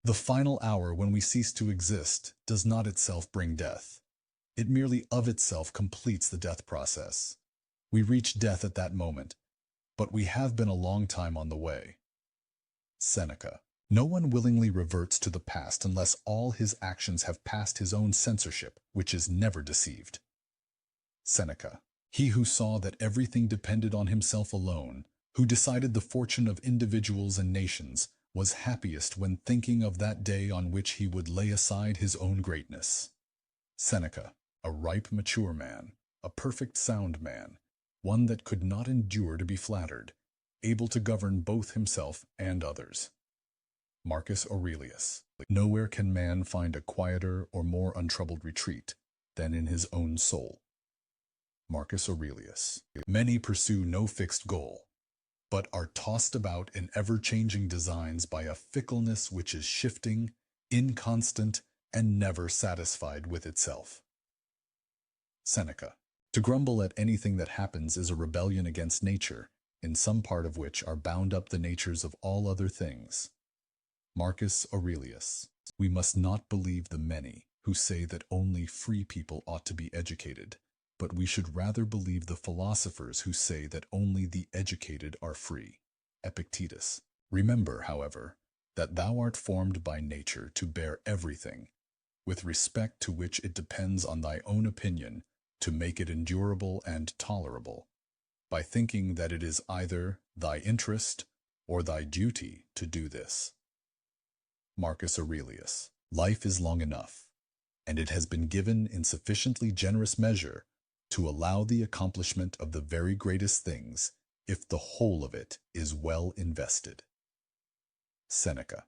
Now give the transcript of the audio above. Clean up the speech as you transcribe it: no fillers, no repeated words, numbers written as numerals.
The final hour when we cease to exist does not itself bring death. It merely of itself completes the death process. We reach death at that moment, but we have been a long time on the way. Seneca. No one willingly reverts to the past unless all his actions have passed his own censorship, which is never deceived. Seneca. He who saw that everything depended on himself alone, who decided the fortune of individuals and nations, was happiest when thinking of that day on which he would lay aside his own greatness. Seneca. A ripe, mature man, a perfect sound man, one that could not endure to be flattered, able to govern both himself and others. Marcus Aurelius. Nowhere can man find a quieter or more untroubled retreat than in his own soul. Marcus Aurelius. Many pursue no fixed goal, but are tossed about in ever-changing designs by a fickleness which is shifting, inconstant, and never satisfied with itself. Seneca. To grumble at anything that happens is a rebellion against nature, in some part of which are bound up the natures of all other things. Marcus Aurelius. We must not believe the many who say that only free people ought to be educated, but we should rather believe the philosophers who say that only the educated are free. Epictetus. Remember, however, that thou art formed by nature to bear everything, with respect to which it depends on thy own opinion, to make it endurable and tolerable, by thinking that it is either thy interest or thy duty to do this. Marcus Aurelius. Life is long enough, and it has been given in sufficiently generous measure to allow the accomplishment of the very greatest things, if the whole of it is well invested. Seneca.